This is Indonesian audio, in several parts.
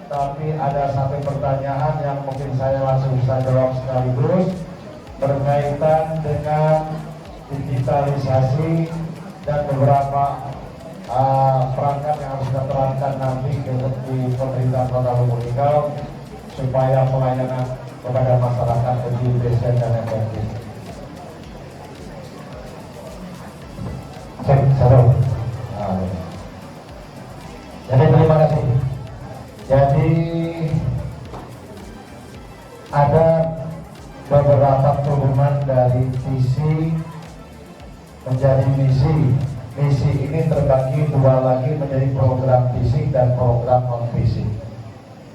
tapi ada satu pertanyaan yang mungkin saya langsung bisa jawab sekaligus berkaitan dengan digitalisasi dan beberapa perangkat yang harus kita terapkan nanti di pemerintah Kota Lubuk Linggau supaya pelayanan kepada masyarakat lebih efisien dan efektif. Jadi terima kasih. Jadi ada beberapa turunan dari visi menjadi misi. Misi ini terbagi dua lagi menjadi program fisik dan program non fisik.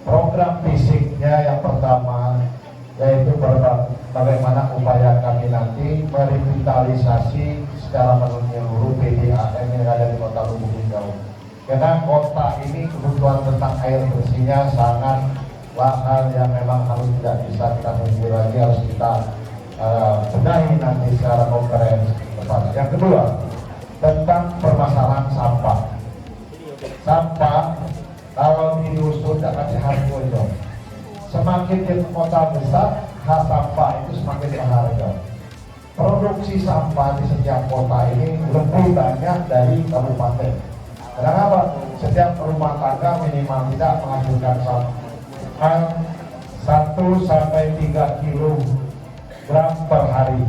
Program fisiknya yang pertama yaitu bagaimana upaya kami nanti merevitalisasi secara menyeluruh PDAM yang ada di Kota Lubuk Linggau. Karena kota ini kebutuhan tentang air bersihnya sangatlah hal yang memang harus tidak bisa kita tunggu lagi, harus kita benahi nanti secara konferensi depan. Yang kedua, tentang permasalahan sampah. Sampah kalau diusut akan dihargai. Semakin di kota besar, hal sampah itu semakin berharga. Produksi sampah di setiap kota ini lebih banyak dari kabupaten. Kenapa? Setiap rumah tangga minimal tidak menghasilkan sampah 1 sampai 3 kilogram per hari.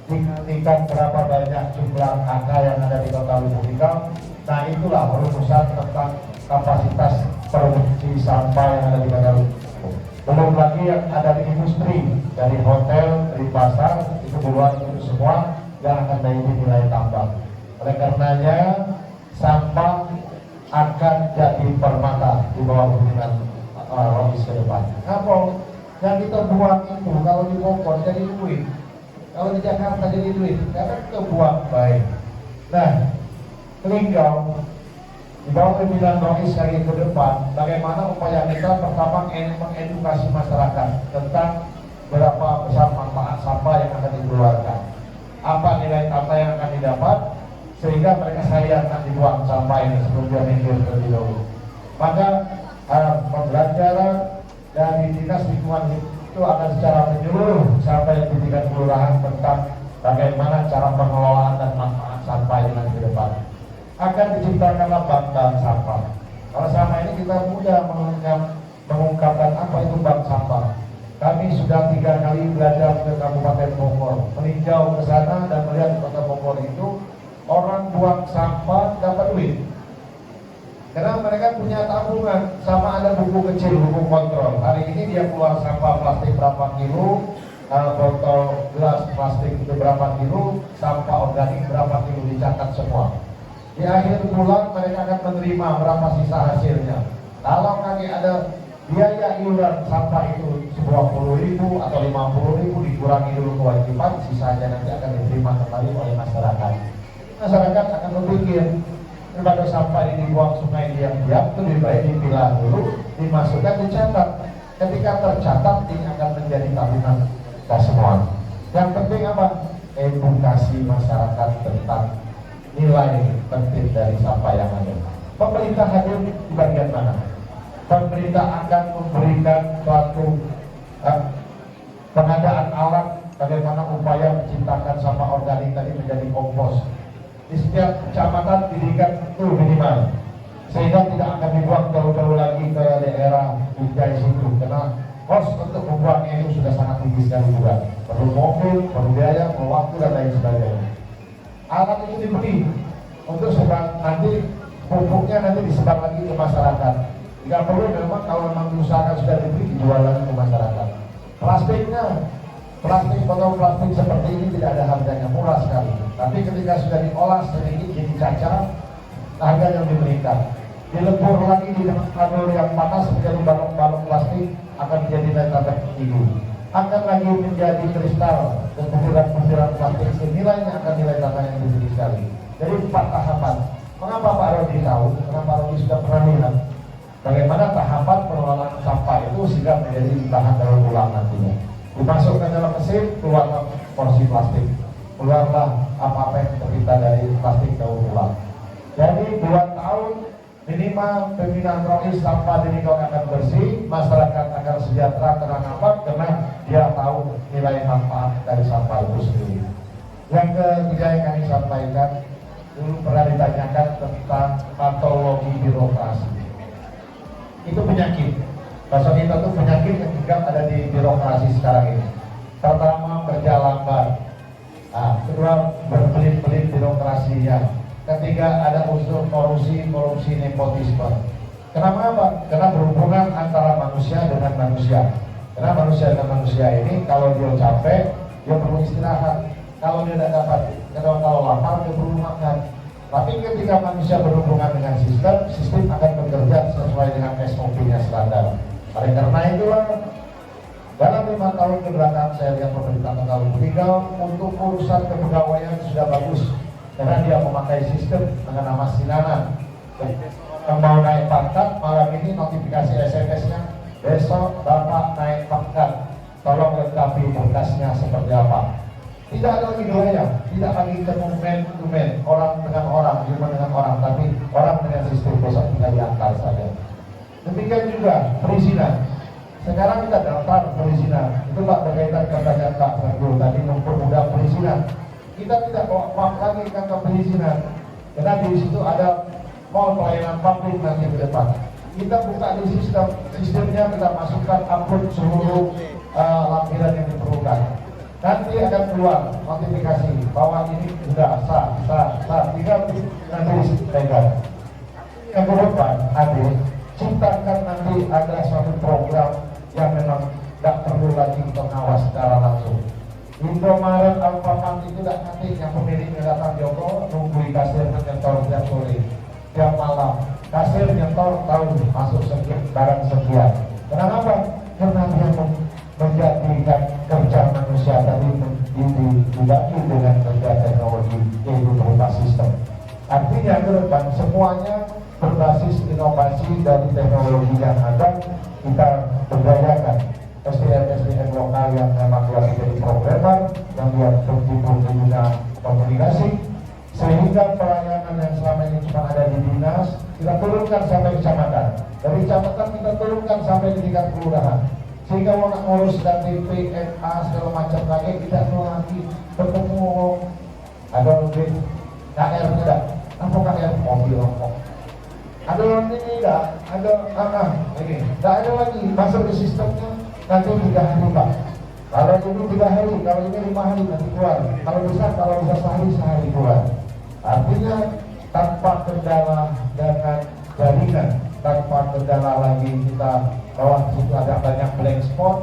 Dikalikan berapa banyak jumlah angka yang ada di Kota Lubuk Linggau, nah itulah perumusan tentang kapasitas produksi sampah yang ada di Kota Lubuk Linggau. Belum lagi yang ada di industri, dari hotel, dari pasar, itu keluar itu semua yang akan menjadi nilai tambah. Oleh karenanya sampah akan jadi permata di bawah hubungan logis ke depan. Apa? Yang kita buang itu kalau di Bogor jadi duit, kalau di Jakarta jadi duit, karena kita buang baik. Nah, Linggau di bawah pimpinan logis lagi ke depan, bagaimana upaya kita pertama mengedukasi masyarakat tentang berapa besar manfaat sampah yang akan dikeluarkan, apa nilai tambah yang akan didapat, sehingga mereka sayang akan dibuang sampah ini sebelum dia mikir terlebih dahulu. Maka pembelajaran dari dinas lingkungan itu akan secara menyeluruh sampai di tingkat kelurahan tentang bagaimana cara pengelolaan dan manfaat sampah ini nanti ke depan. Akan diciptakanlah bank sampah. Kalau selama ini kita mudah mengungkapkan apa itu bank sampah. Kami sudah 3 kali belajar ke Kabupaten Bogor, meninjau ke sana dan melihat di Kota Bogor itu orang buang sampah dapat duit. Karena mereka punya tabungan, sama ada buku kecil, buku kontrol. Hari ini dia keluar sampah plastik berapa kilo, botol gelas plastik itu berapa kilo, sampah organik berapa kilo, dicatat semua. Di akhir bulan mereka akan menerima berapa sisa hasilnya. Kalau kami ada biaya iuran sampah itu 20.000 atau 50.000, dikurangi dulu kewajiban, sisanya nanti akan diterima kembali oleh masyarakat. Masyarakat akan berpikir daripada sampah ini dibuang sungai diam-diam, itu lebih baik dipilah dulu, dimasukkan, dicatat. Ketika tercatat ini akan menjadi tabungan kita semua. Yang penting apa? Edukasi masyarakat tentang nilai penting dari sampah yang ada. Pemerintah hadir di bagian mana? Pemerintah akan memberikan suatu pengadaan alat bagaimana upaya menciptakan sampah organik tadi menjadi kompos. Di setiap kecamatan didirikan itu minimal, sehingga tidak akan dibuang jauh-jauh lagi ke daerah Binjai situ, karena kos untuk membuangnya itu sudah sangat tinggi sekali juga, perlu mobil, perlu biaya, perlu waktu dan lain sebagainya. Alat itu dibeli untuk sebar, nanti pupuknya nanti disebar lagi ke masyarakat. Jika perlu memang kalau memang diusahakan sudah dibeli, dijual lagi ke masyarakat. Plastiknya, botol plastik seperti ini tidak ada harganya, murah sekali. Tapi ketika sudah diolah sedikit jadi cacar, harganya lebih meningkat. Dilebur lagi di kalori yang panas menjadi balok-balok plastik, akan menjadi nilai tambah tinggi. Akan lagi menjadi kristal dan butiran-butiran plastik, nilainya akan nilai tambah yang lebih tinggi sekali. Jadi 4 tahapan. Mengapa Pak Rodi tahu? Karena Pak Rodi sudah pernah lihat bagaimana tahapan pengelolaan sampah itu sehingga menjadi bahan daur ulang nantinya. Dimasukkan dalam mesin, keluarlah porsi plastik, keluarlah apa-apa yang tercipta dari plastik daur ulang. Jadi 2 tahun Minimal pimpinan rois sampah di Nikau akan bersih, masyarakat akan sejahtera. Karena apa? Karena dia tahu nilai manfaat dari sampah itu sendiri. Yang ketiga yang kami sampaikan, dulu pernah ditanyakan tentang patologi birokrasi. Itu penyakit. Bahasa kita itu penyakit yang juga ada di birokrasi sekarang ini. Pertama, kerja lambat. Kedua, berbelit-belit birokrasinya. Ketiga, ada unsur korupsi nepotisme. Kenapa apa? Karena berhubungan antara manusia dengan manusia. Karena manusia dengan manusia ini, kalau dia capek, dia perlu istirahat. Kalau dia tidak dapat, kalau lapar, dia perlu makan. Tapi ketika manusia berhubungan dengan sistem akan bekerja sesuai dengan SOP-nya standar. Oleh karena itulah, dalam 5 tahun kebelakang saya lihat pemerintah Kota Lubuk Linggau untuk urusan kepegawaian sudah bagus. Karena dia memakai sistem dengan nama Sinana. Yang mau naik pangkat, malam ini notifikasi SMS-nya, besok Bapak naik pangkat, tolong lengkapi berkasnya seperti apa. Tidak ada lagi doanya, tidak lagi ketemu man-to-man, orang dengan orang, human dengan orang, tapi orang dengan sistem, besok tinggal diantar saja. Demikian juga perizinan. Sekarang kita daftar perizinan, itu Pak berkaitan pertanyaan Pak Ferdo tadi mempermudah perizinan. Kita tidak bawa pam lagi kantor perizinan, karena di situ ada mall pelayanan publik nanti ke depan. Kita buka di sistemnya, kita masukkan upload seluruh lampiran yang diperlukan. Nanti akan keluar notifikasi bahwa ini sudah sah, tinggal nanti disampaikan. Yang kedepan, ciptakan nanti ada suatu program yang memang tidak perlu lagi pengawas secara langsung. Indomaret Alfamart itu tidak nanti yang pemiliknya datang Joko nunggu kasir menyetor tiap sore, tiap malam. Kasir nyetor tahu masuk sekian barang sekian. Kenapa? Karena dia menjadikan kerja manusia tadi didaki dengan kerja teknologi, yaitu berupa sistem. Artinya ke depan semuanya berbasis inovasi dari teknologi yang ada, kita berdayakan SDM lokal yang memang dia menjadi programmer, yang dia berguna komunikasi, sehingga pelayanan yang selama ini cuma ada di dinas, kita turunkan sampai kecamatan. Dari kecamatan kita turunkan sampai di tingkat kelurahan. Sehingga orang ngurus KTP, MA, segala macam lagi, tidak perlu lagi bertemu. Ada lebih KR tidak? Apa KR? Mobil rokok. Ada ini tidak? Ada ini. Tidak ada lagi masuk ke sistemnya. Nanti 3 hari Pak. Kalau ini 3 hari, kalau ini 5 hari nanti keluar. Kalau bisa sehari keluar. Artinya tanpa kendala dengan jaringan, tanpa kendala lagi kita bahwa situ ada banyak blank spot.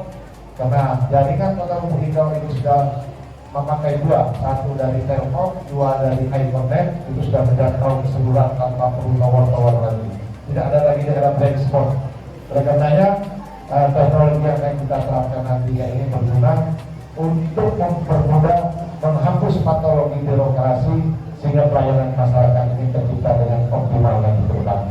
Karena jaringan Kota Lubuk Linggau ini sudah memakai 2, satu dari Telkom, 2 dari Hypernet, itu sudah menjangkau keseluruhan tanpa perlu tower lagi. Tidak ada lagi daerah blank spot. Oleh karenanya teknologi yang akan kita terapkan nanti ini berguna untuk mempermudah menghapus patologi birokrasi sehingga pelayanan masyarakat ini tercipta dengan optimal dan berkembang.